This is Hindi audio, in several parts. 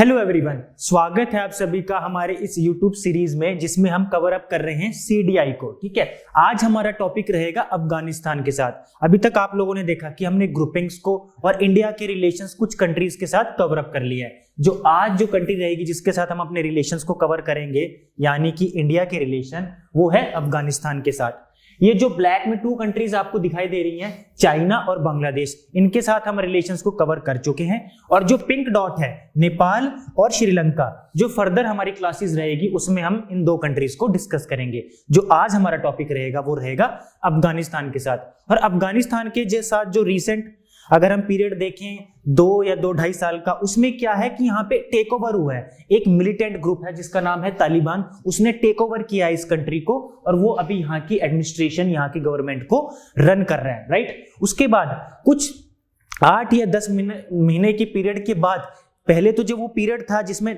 हेलो एवरीवन, स्वागत है आप सभी का हमारे इस YouTube सीरीज में जिसमें हम कवर अप कर रहे हैं CDI को। ठीक है, आज हमारा टॉपिक रहेगा अफगानिस्तान के साथ। अभी तक आप लोगों ने देखा कि हमने ग्रुपिंग्स को और इंडिया के रिलेशंस कुछ कंट्रीज के साथ कवर अप कर लिया है। जो आज जो कंट्री रहेगी जिसके साथ हम अपने रिलेशंस को कवर करेंगे यानी कि इंडिया के रिलेशन, वो है अफगानिस्तान के साथ। ये जो ब्लैक में 2 कंट्रीज आपको दिखाई दे रही हैं, चाइना और बांग्लादेश, इनके साथ हम रिलेशंस को कवर कर चुके हैं। और जो पिंक डॉट है नेपाल और श्रीलंका, जो फर्दर हमारी क्लासेस रहेगी उसमें हम इन 2 कंट्रीज को डिस्कस करेंगे। जो आज हमारा टॉपिक रहेगा वो रहेगा अफगानिस्तान के साथ। और अफगानिस्तान के साथ जो रिसेंट अगर हम पीरियड देखें 2 या 2-2.5 साल का, उसमें क्या है कि यहाँ पे टेक ओवर हुआ है। एक मिलिटेंट ग्रुप है जिसका नाम है तालिबान, उसने टेक ओवर किया है इस कंट्री को और वो अभी यहाँ की एडमिनिस्ट्रेशन, यहाँ की गवर्नमेंट को रन कर रहा है, राइट। उसके बाद कुछ 8 या 10 महीने की पीरियड के बाद, पहले तो जो वो पीरियड था जिसमें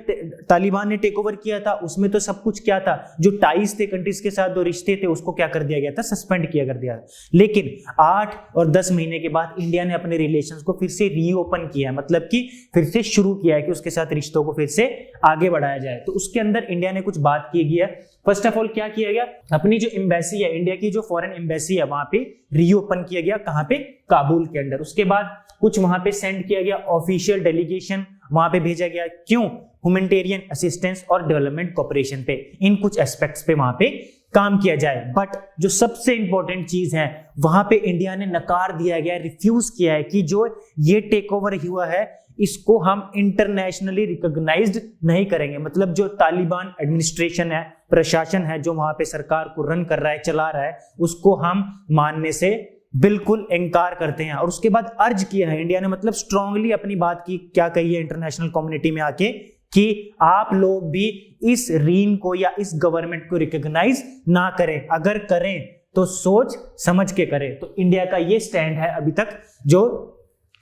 तालिबान ने टेक ओवर किया था, उसमें तो सब कुछ क्या था, जो टाइज थे कंट्रीज के साथ, जो रिश्ते थे, उसको क्या कर दिया गया था, सस्पेंड किया कर दिया। लेकिन 8 और 10 महीने के बाद इंडिया ने अपने रिलेशंस को फिर से रीओपन किया है, मतलब कि फिर से शुरू किया है कि उसके साथ रिश्तों को फिर से आगे बढ़ाया जाए। तो उसके अंदर इंडिया ने कुछ बात की गई है। फर्स्ट ऑफ ऑल क्या किया गया, अपनी जो एम्बेसी है, इंडिया की जो फॉरेन एम्बेसी है, वहां पे रीओपन किया गया। कहां पे? काबुल के अंदर। उसके बाद कुछ वहां पे सेंड किया गया ऑफिशियल डेलीगेशन, वहां पे भेजा गया। क्यों? ह्यूमैनिटेरियन असिस्टेंस और डेवलपमेंट कोऑपरेशन पे, इन कुछ एस्पेक्ट्स पे वहां पे काम किया जाए। बट जो सबसे इंपॉर्टेंट चीज है, वहां पे इंडिया ने नकार दिया गया, रिफ्यूज किया है कि जो ये टेक ओवर हुआ है इसको हम इंटरनेशनली रिकॉग्नाइज्ड नहीं करेंगे। मतलब जो तालिबान एडमिनिस्ट्रेशन है, प्रशासन है, जो वहां पे सरकार को रन कर रहा है, चला रहा है, उसको हम मानने से बिल्कुल इनकार करते हैं। और उसके बाद अर्ज किया है इंडिया ने, मतलब स्ट्रांगली अपनी बात की, क्या कही है इंटरनेशनल कम्युनिटी में आके, कि आप लोग भी इस रीन को या इस गवर्नमेंट को रिकॉग्नाइज ना करें, अगर करें तो सोच समझ के करें। तो इंडिया का ये स्टैंड है अभी तक, जो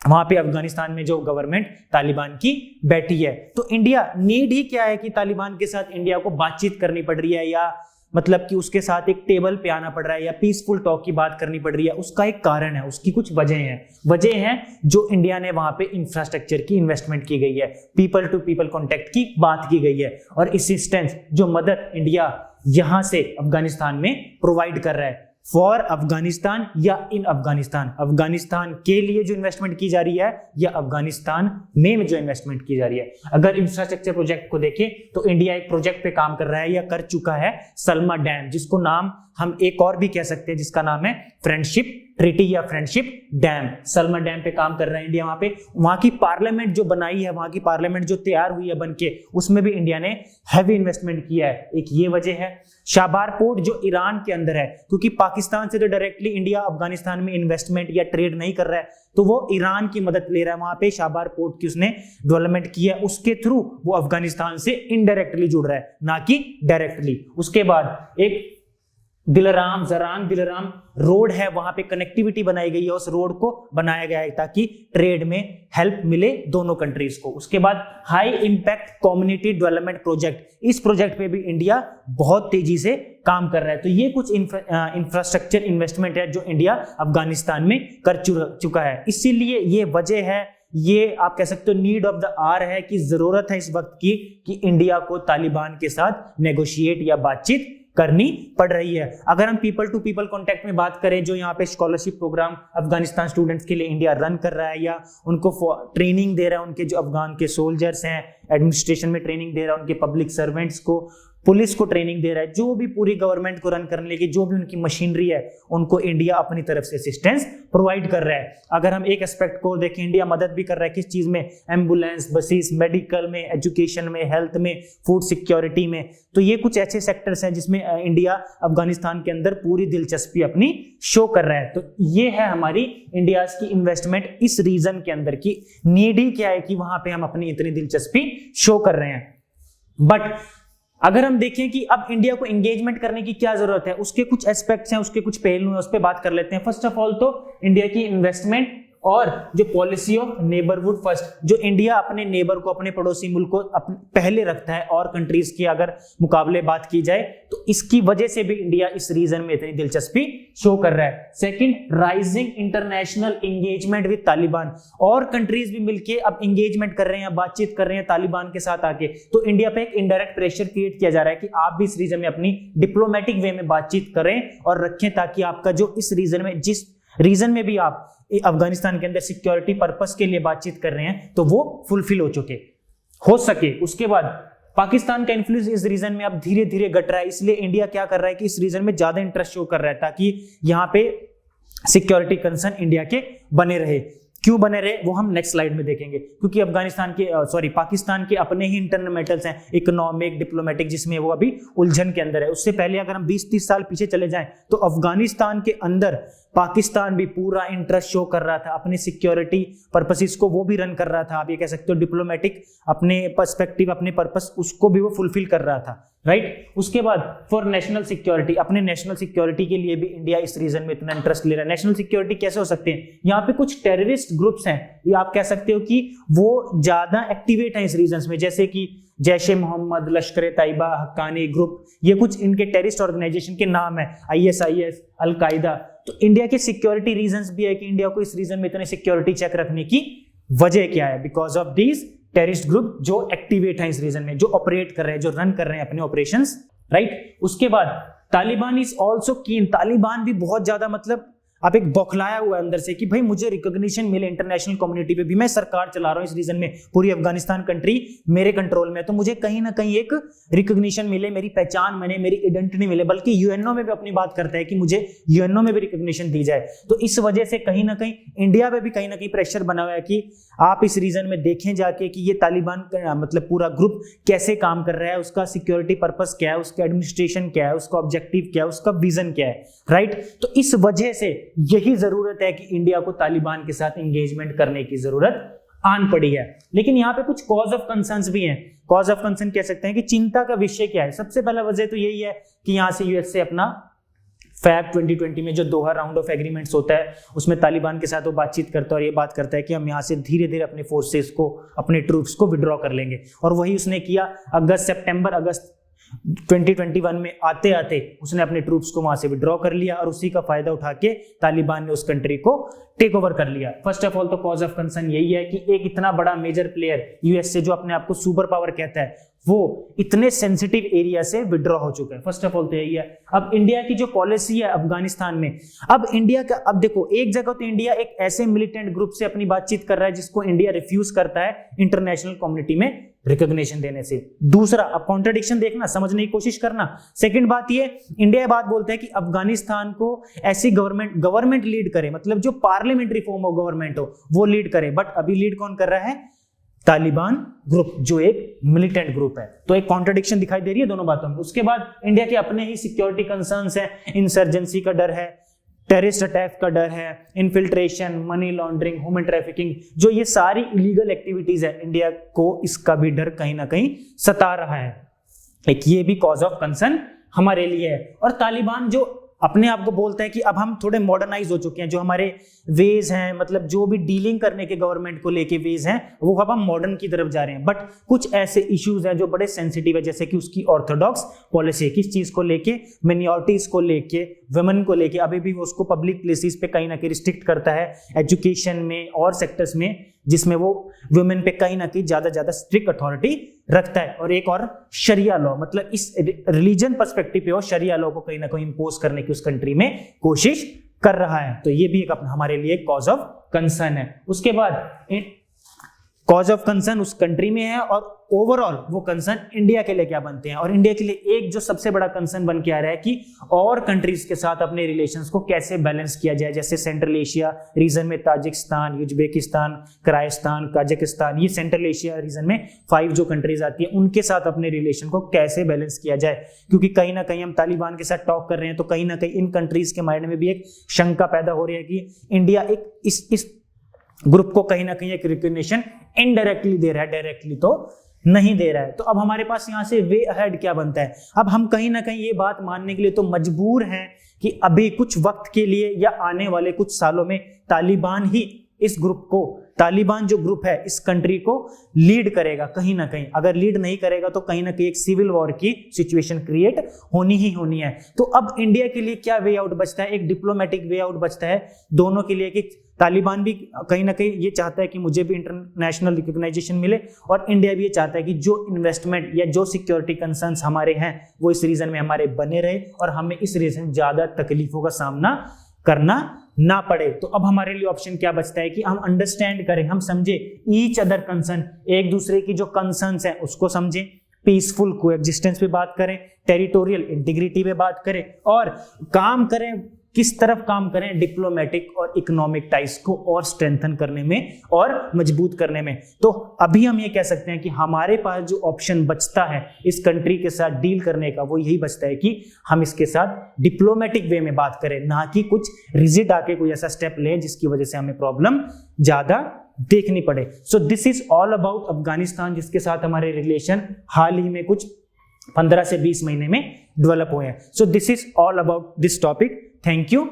वहां पे अफगानिस्तान में जो गवर्नमेंट तालिबान की बैठी है। तो इंडिया नीड ही क्या है कि तालिबान के साथ इंडिया को बातचीत करनी पड़ रही है, या मतलब कि उसके साथ एक टेबल पे आना पड़ रहा है, या पीसफुल टॉक की बात करनी पड़ रही है। उसका एक कारण है, उसकी कुछ वजह हैं जो इंडिया ने वहां पे इंफ्रास्ट्रक्चर की इन्वेस्टमेंट की गई है, पीपल टू पीपल कांटेक्ट की बात की गई है, और असिस्टेंस, जो मदद इंडिया यहां से अफगानिस्तान में प्रोवाइड कर रहा है फॉर अफगानिस्तान या इन अफगानिस्तान। अफगानिस्तान के लिए जो इन्वेस्टमेंट की जा रही है या अफगानिस्तान में जो इन्वेस्टमेंट की जा रही है। अगर इंफ्रास्ट्रक्चर प्रोजेक्ट को देखें तो इंडिया एक प्रोजेक्ट पे काम कर रहा है या कर चुका है, सलमा डैम, जिसको नाम हम एक और भी कह सकते हैं, जिसका नाम है फ्रेंडशिप ट्रीटी या फ्रेंडशिप डैम। सलमा डैम पे काम कर रहा है इंडिया। वहां पे वहां की पार्लियामेंट जो बनाई है, वहां की पार्लियामेंट जो तैयार हुई है बनके, उसमें भी इंडिया ने हैवी इन्वेस्टमेंट किया है। एक ये वजह है। शाबार पोर्ट जो ईरान के अंदर है, क्योंकि पाकिस्तान से तो डायरेक्टली इंडिया अफगानिस्तान में इन्वेस्टमेंट या ट्रेड नहीं कर रहा है, तो वो ईरान की मदद ले रहा है। वहां पे शाबार पोर्ट की उसने डेवलपमेंट की है, उसके थ्रू वो अफगानिस्तान से इनडायरेक्टली जुड़ रहा है, ना कि डायरेक्टली। उसके बाद एक दिलराम रोड है, वहां पे कनेक्टिविटी बनाई गई है, उस रोड को बनाया गया है ताकि ट्रेड में हेल्प मिले दोनों कंट्रीज को। उसके बाद high impact community development project, इस प्रोजेक्ट पे भी इंडिया बहुत तेजी से काम कर रहा है। तो ये कुछ इंफ्रास्ट्रक्चर इन्वेस्टमेंट है जो इंडिया अफगानिस्तान में कर चुका है। इसीलिए ये वजह है, ये आप कह सकते हो नीड ऑफ द आवर है, कि जरूरत है इस वक्त की कि इंडिया को तालिबान के साथ नेगोशिएट या बातचीत करनी पड़ रही है। अगर हम पीपल टू पीपल कांटेक्ट में बात करें, जो यहाँ पे स्कॉलरशिप प्रोग्राम अफगानिस्तान स्टूडेंट्स के लिए इंडिया रन कर रहा है, या उनको ट्रेनिंग दे रहा है, उनके जो अफगान के सोल्जर्स हैं, एडमिनिस्ट्रेशन में ट्रेनिंग दे रहा है, उनके पब्लिक सर्वेंट्स को, पुलिस को ट्रेनिंग दे रहा है, जो भी पूरी गवर्नमेंट को रन करने की जो भी उनकी मशीनरी है, उनको इंडिया अपनी तरफ से असिस्टेंस प्रोवाइड कर रहा है। अगर हम एक एस्पेक्ट को देखें, इंडिया मदद भी कर रहा है किस चीज में? एम्बुलेंस, बसेस, मेडिकल में, एजुकेशन में, हेल्थ में, फूड सिक्योरिटी में। तो ये कुछ ऐसे सेक्टर्स हैं जिसमें इंडिया अफगानिस्तान के अंदर पूरी दिलचस्पी अपनी शो कर रहा है। तो ये है हमारी इंडिया की इन्वेस्टमेंट इस रीजन के अंदर की नीड ही क्या है कि वहां पे हम अपनी इतनी दिलचस्पी शो कर रहे हैं। बट अगर हम देखें कि अब इंडिया को एंगेजमेंट करने की क्या जरूरत है, उसके कुछ एस्पेक्ट्स हैं, उसके कुछ पहलू हैं, उस पर बात कर लेते हैं। फर्स्ट ऑफ ऑल तो इंडिया की इन्वेस्टमेंट और जो पॉलिसी ऑफ नेबरहुड फर्स्ट, जो इंडिया अपने नेबर को, अपने पड़ोसी मुल्क को पहले रखता है और कंट्रीज की अगर मुकाबले बात की जाए, तो इसकी वजह से भी इंडिया इस रीजन में इतनी दिलचस्पी शो कर रहा है। Second, rising international engagement with Taliban, और कंट्रीज भी मिलके अब एंगेजमेंट कर रहे हैं, बातचीत कर रहे हैं तालिबान के साथ आके, तो इंडिया पे एक इनडायरेक्ट प्रेशर क्रिएट किया जा रहा है कि आप भी इस रीजन में अपनी डिप्लोमेटिक वे में बातचीत करें और रखें, ताकि आपका जो इस रीजन में, जिस रीजन में भी आप अफगानिस्तान के अंदर सिक्योरिटी पर्पस के लिए बातचीत कर रहे हैं, तो वो फुलफिल हो सके। उसके बाद पाकिस्तान का इन्फ्लुएंस इस रीजन में अब धीरे धीरे घट रहा है, इसलिए इंडिया क्या कर रहा है कि इस रीजन में ज्यादा इंटरेस्ट शो कर रहा है, ताकि यहां पे सिक्योरिटी कंसर्न इंडिया के बने रहे। क्यों बने रहे वो हम नेक्स्ट स्लाइड में देखेंगे, क्योंकि पाकिस्तान के अपने ही इंटरनल मैटर्स हैं, इकोनॉमिक, डिप्लोमेटिक, जिसमें वो अभी उलझन के अंदर है। उससे पहले अगर हम 20-30 साल पीछे चले जाएं, तो अफगानिस्तान के अंदर पाकिस्तान भी पूरा इंटरेस्ट शो कर रहा था अपने सिक्योरिटी पर्पसेस को, वो भी रन कर रहा था। आप ये कह सकते हो डिप्लोमेटिक अपने पर्सपेक्टिव, अपने पर्पस, उसको भी वो फुलफिल कर रहा था, राइट। उसके बाद फॉर नेशनल सिक्योरिटी, अपने नेशनल सिक्योरिटी के लिए भी इंडिया इस रीजन में इतना इंटरेस्ट ले रहा है। नेशनल सिक्योरिटी कैसे हो सकते हैं, यहाँ पे कुछ टेररिस्ट ग्रुप्स हैं, ये आप कह सकते हो कि वो ज्यादा एक्टिवेट हैं इस रीजन में, जैसे कि जैश ए मोहम्मद, लश्कर ए तैयबा, हक्कानी ग्रुप, ये कुछ इनके टेररिस्ट ऑर्गेनाइजेशन के नाम है, ISIS, अल-कायदा। तो इंडिया के सिक्योरिटी रीजंस भी है कि इंडिया को इस रीजन में इतने सिक्योरिटी चेक रखने की वजह क्या है, because of these terrorist group जो एक्टिवेट है इस रीजन में, जो ऑपरेट कर रहे हैं, जो रन कर रहे हैं अपने ऑपरेशंस, राइट। उसके बाद तालिबान इज ऑल्सो कीन, तालिबान भी बहुत ज्यादा मतलब आप एक बौखलाया हुआ अंदर से कि भाई मुझे रिकॉग्निशन मिले इंटरनेशनल कम्युनिटी पे भी, मैं सरकार चला रहा हूं इस रीजन में, पूरी अफगानिस्तान कंट्री मेरे कंट्रोल में, तो मुझे कहीं ना कहीं एक रिकॉग्निशन मिले, मेरी पहचान बने, मेरी आइडेंटिटी मिले। बल्कि यूएनओ में भी अपनी बात करता है कि मुझे यूएनओ में भी रिकॉग्निशन दी जाए। तो इस वजह से कहीं ना कहीं इंडिया पे भी कहीं ना कहीं प्रेशर बना हुआ है कि आप इस रीजन में देखें जाके कि ये तालिबान मतलब पूरा ग्रुप कैसे काम कर रहा है, उसका सिक्योरिटी पर्पस क्या है, उसका एडमिनिस्ट्रेशन क्या है, उसका ऑब्जेक्टिव क्या है, उसका विजन क्या है, राइट। तो इस वजह से यही जरूरत है कि इंडिया को तालिबान के साथ एंगेजमेंट करने की जरूरत आन पड़ी है। लेकिन यहाँ पे कुछ कॉज ऑफ कंसर्न्स भी हैं। कॉज ऑफ कंसर्न कह सकते हैं कि चिंता का विषय क्या है। सबसे पहला वजह तो यही है कि यहाँ से यूएसए अपना फैब 2020 में जो दोहा राउंड ऑफ एग्रीमेंट्स होता है, उसमें तालिबान के साथ वो बातचीत करता है और ये बात करता है कि हम यहाँ से धीरे धीरे अपने फोर्सेस को, अपने ट्रूप्स को विड्रॉ कर लेंगे। और वही उसने किया। अगस्त 2021 में आते आते उसने अपने ट्रूप्स को वहां से विड्रॉ कर लिया और उसी का फायदा उठा के तालिबान ने उस कंट्री को टेक ओवर कर लिया। फर्स्ट ऑफ ऑल तो कॉज ऑफ कंसर्न यही है कि एक इतना बड़ा मेजर प्लेयर यूएसए, जो अपने आप को सुपर पावर कहता है, वो इतने सेंसिटिव एरिया से विड्रॉ हो चुका है। फर्स्ट ऑफ ऑल तो यही है। अब इंडिया की जो पॉलिसी है अफगानिस्तान में, अब इंडिया का, अब देखो एक जगह तो इंडिया एक ऐसे मिलिटेंट ग्रुप से अपनी बातचीत कर रहा है जिसको इंडिया रिफ्यूज करता है इंटरनेशनल कम्युनिटी में रिकॉग्निशन देने से। दूसरा, अब कॉन्ट्रडिक्शन देखना, समझने की कोशिश करना। सेकंड बात ये, इंडिया बात बोलता है कि अफगानिस्तान को ऐसी गवर्नमेंट लीड करे, मतलब जो पार्लियामेंट्री फॉर्म ऑफ गवर्नमेंट हो वो लीड करे। बट अभी लीड कौन कर रहा है? तालिबान ग्रुप, जो एक मिलिटेंट ग्रुप है। तो एक कॉन्ट्रडिक्शन दिखाई दे रही है दोनों बातों में। उसके बाद इंडिया के अपने ही सिक्योरिटी कंसर्न्स हैं, इंसर्जेंसी का डर है, टेररिस्ट अटैक का डर है, infiltration, money laundering, human trafficking, जो ये सारी इलीगल एक्टिविटीज है, इंडिया को इसका भी डर कहीं ना कहीं सता रहा है। एक ये भी कॉज ऑफ कंसर्न हमारे लिए है। और तालिबान जो अपने आप को बोलता है कि अब हम थोड़े मॉडर्नाइज हो चुके हैं, जो हमारे वेज हैं, मतलब जो भी डीलिंग करने के गवर्नमेंट को लेके वेज हैं, वो अब हम मॉडर्न की तरफ जा रहे हैं। बट कुछ ऐसे इश्यूज हैं जो बड़े सेंसिटिव है, जैसे कि उसकी ऑर्थोडॉक्स पॉलिसी, किस चीज को लेके, मिनॉरिटीज को लेके, वुमेन को लेके, अभी भी वो उसको पब्लिक प्लेसेस पे कहीं ना कहीं रिस्ट्रिक्ट करता है, एजुकेशन में और सेक्टर्स में, जिसमें वो वुमेन पे कहीं ना कहीं ज्यादा स्ट्रिक्ट अथॉरिटी रखता है। और एक और शरिया लॉ, मतलब इस रिलीजन पर्सपेक्टिव पे वो शरिया लॉ को कहीं ना कहीं इंपोज करने की उस कंट्री में कोशिश कर रहा है। तो ये भी एक हमारे लिए कॉज ऑफ कंसर्न है। उसके बाद कॉज ऑफ कंसर्न उस कंट्री में है और ओवरऑल वो कंसर्न इंडिया के लिए क्या बनते हैं। और इंडिया के लिए एक जो सबसे बड़ा कंसर्न बन के आ रहा है कि और कंट्रीज के साथ अपने रिलेशंस को कैसे बैलेंस किया जाए, जैसे सेंट्रल एशिया रीजन में ताजिकिस्तान, उज्बेकिस्तान, किर्गिस्तान, कजाकिस्तान, ये सेंट्रल एशिया रीजन में 5 जो कंट्रीज आती है, उनके साथ अपने रिलेशन को कैसे बैलेंस किया जाए। क्योंकि कहीं ना कहीं हम तालिबान के साथ टॉक कर रहे हैं, तो कहीं ना कहीं इन कंट्रीज के माइंड में भी एक शंका पैदा हो रही है कि इंडिया एक इस ग्रुप को कहीं ना कहीं एक रिकॉग्निशन इनडायरेक्टली दे रहा है, डायरेक्टली तो नहीं दे रहा है। तो अब हमारे पास यहां से वे अहेड क्या बनता है? अब हम कहीं ना कहीं ये बात मानने के लिए तो मजबूर हैं कि अभी कुछ वक्त के लिए या आने वाले कुछ सालों में तालिबान ही इस ग्रुप को, तालिबान जो ग्रुप है इस कंट्री को लीड करेगा कहीं ना कहीं। अगर लीड नहीं करेगा तो कहीं ना कहीं एक सिविल वॉर की सिचुएशन क्रिएट होनी ही होनी है। तो अब इंडिया के लिए क्या वे आउट बचता है? एक डिप्लोमेटिक वे आउट बचता है दोनों के लिए कि तालिबान भी कहीं ना कहीं ये चाहता है कि मुझे भी इंटरनेशनल रिकॉग्नाइजेशन मिले, और इंडिया भी ये चाहता है कि जो इन्वेस्टमेंट या जो सिक्योरिटी कंसर्न्स हमारे हैं वो इस रीजन में हमारे बने रहे और हमें इस रीजन ज्यादा तकलीफों का सामना करना ना पड़े। तो अब हमारे लिए ऑप्शन क्या बचता है कि हम अंडरस्टैंड करें, हम समझे ईच अदर कंसर्न, एक दूसरे की जो कंसर्न्स हैं उसको समझें, पीसफुल कोएग्जिस्टेंस पे बात करें, टेरिटोरियल इंटीग्रिटी पे बात करें, और काम करें, किस तरफ काम करें, डिप्लोमेटिक और इकोनॉमिक टाइज को और स्ट्रेंथन करने में और मजबूत करने में। तो अभी हम ये कह सकते हैं कि हमारे पास जो ऑप्शन बचता है इस कंट्री के साथ डील करने का वो यही बचता है कि हम इसके साथ डिप्लोमेटिक वे में बात करें, ना कि कुछ रिजिड आके कोई ऐसा स्टेप लें जिसकी वजह से हमें प्रॉब्लम ज्यादा देखनी पड़े। So this is all about Afghanistan, जिसके साथ हमारे रिलेशन हाल ही में कुछ 15 से 20 महीने में डेवलप हुए हैं। So this is all about this topic. Thank you.